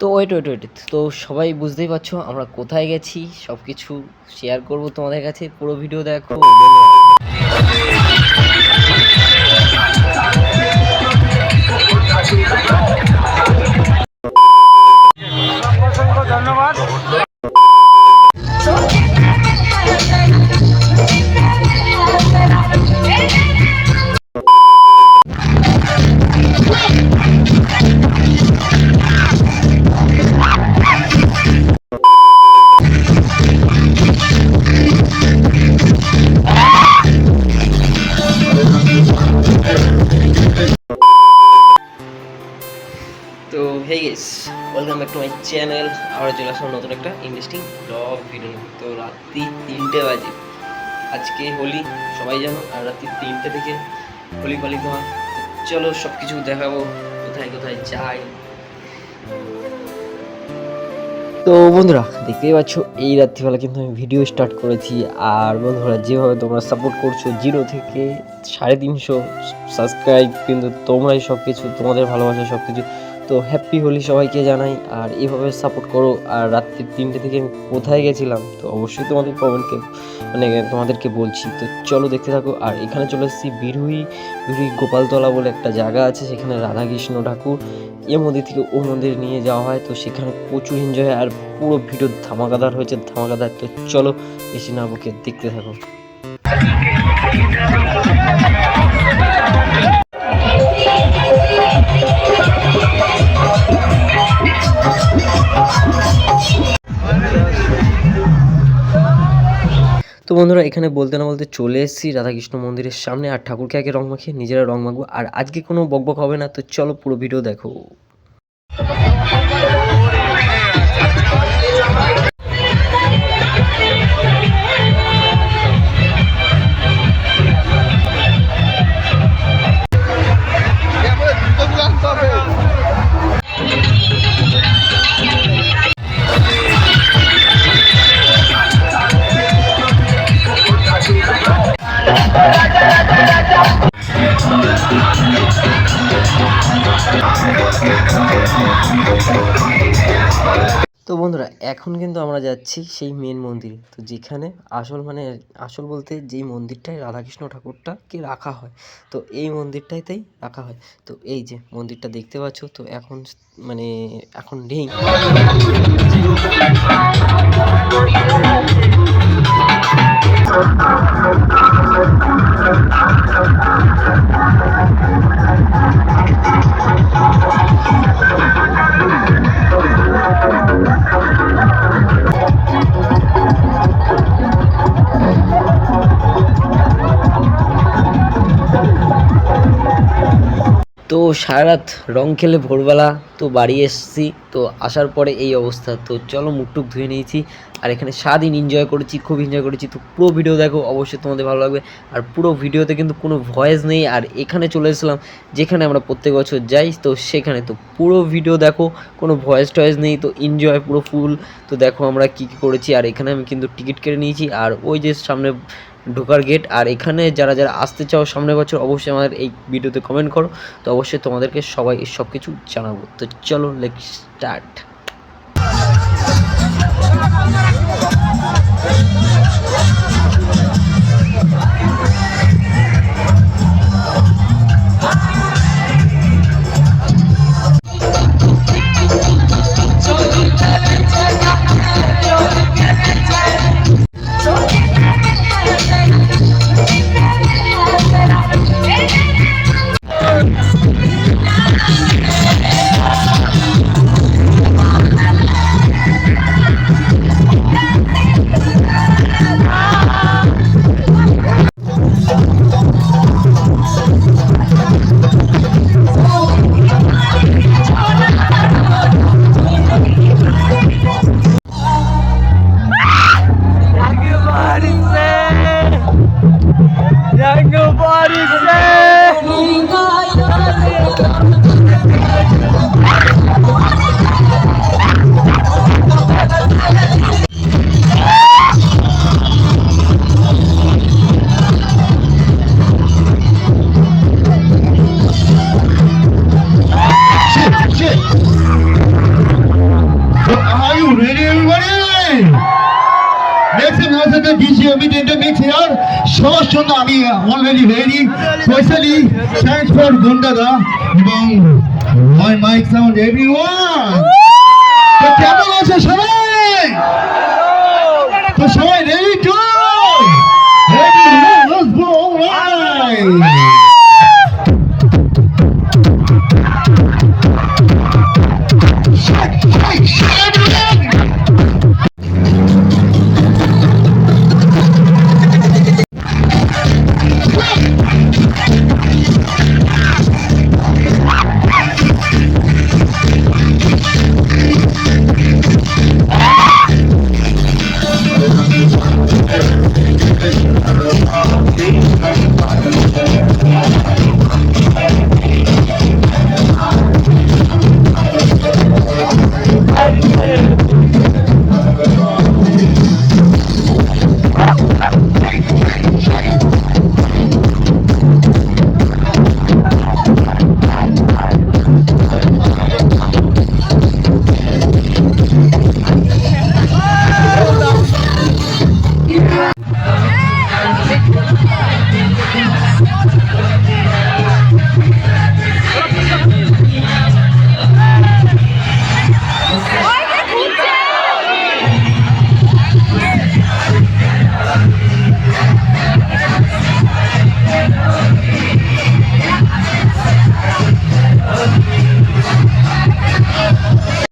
তো wait wait wait তো সবাই বুঝতেই পারছো আমরা কোথায় গেছি, সব কিছু শেয়ার করবো তোমাদের কাছে। পুরো ভিডিও দেখো বন্ধুরা। ধন্যবাদ। তো hey guys, welcome back to my channel. আমরা চলে আসলাম নতুন একটা ইন্টারেস্টিং ব্লগ ভিডিও। তো রাত্রি 3টে বাজে, আজকে হোলি সবাই জানো, আর রাত্রি 3টে থেকে হোলি পালিত হয়। তো চলো সব কিছু দেখাবো, কোথায় কোথায় যাই। তো বন্ধুরা দেখতেই পাচ্ছ এই রাত্রিবেলা কিন্তু আমি ভিডিও স্টার্ট করেছি। আর বন্ধুরা যেভাবে তোমরা সাপোর্ট করছো 0 থেকে 350 সাবস্ক্রাইব, কিন্তু তোমরাই সব কিছু, তোমাদের ভালোবাসা সব কিছু। তো হ্যাপি হোলি সবাইকে জানাই, আর এইভাবে সাপোর্ট করো। আর রাত্রি 3টে থেকে আমি কোথায় গেছিলাম তো অবশ্যই তোমাদের কমেন্টকে তোমাদেরকে বলছি। তো চলো দেখতে থাকো। আর এখানে চলে এসেছি বিরুই গোপালতলা বলে একটা জায়গা আছে, সেখানে রাধাকৃষ্ণ ঠাকুর এ মন্দির থেকে ও মন্দির নিয়ে যাওয়া হয়। তো সেখানে প্রচুর এনজয়, আর পুরো ভিডিও ধামাকাদার হয়েছে, ধামাকাদার। তো চলো বেশি না বকে দেখতে থাকো। তো বন্ধুরা এখানে বলতে না বলতে চলে এসেছি রাধাকৃষ্ণ মন্দিরের সামনে। আর ঠাকুরকে আগে রং মাখিয়ে নিজেরা রং মাখবো। আর আজকে কোনো বকবক হবে না, তো চলো পুরো ভিডিও দেখো। তো বন্ধুরা এখন কিন্তু আমরা যাচ্ছি সেই মেন মন্দিরে, তো যেখানে আসল বলতে যেই মন্দিরটায় রাধাকৃষ্ণ ঠাকুরটাকে রাখা হয়, তো এই মন্দিরটাইতেই রাখা হয়। তো এই যে মন্দিরটা দেখতে পাচ্ছ, তো এখন নেই। তো সারা রাত রং খেলে ভোরবেলা তো বাড়ি এসেছি। তো আসার পরে এই অবস্থা। তো চলো মুখটুক ধুয়ে নিয়েছি, আর এখানে সারাদিন এনজয় করেছি, খুব এনজয় করেছি। তো পুরো ভিডিও দেখো, অবশ্যই তোমাদের ভালো লাগবে। আর পুরো ভিডিওতে কিন্তু কোনো ভয়েস নেই। আর এখানে চলে এসেছিলাম যেখানে আমরা প্রত্যেক বছর যাই, তো সেখানে তো পুরো ভিডিও দেখো, কোনো ভয়েস টয়েস নেই। তো এনজয় পুরো ফুল। তো দেখো আমরা কী কী করেছি। আর এখানে আমি কিন্তু টিকিট কেটে নিয়েছি, আর ওই যে সামনে ঢোকার গেট। আর এখানে যারা যারা আসতে চাও সামনের বছর, অবশ্যই আমাদের এই ভিডিওতে কমেন্ট করো, তো অবশ্যই তোমাদেরকে সবাই সব কিছু জানাবো। তো চলো লেটস স্টার্ট। সবার জন্য আমি already ready specially thanks for গুন্ডাদা এবং মাই মাইক সাউন্ড এভরিওয়ান। তো কেমন আছে সবাই? তো সবাই ready to ready let's go alright.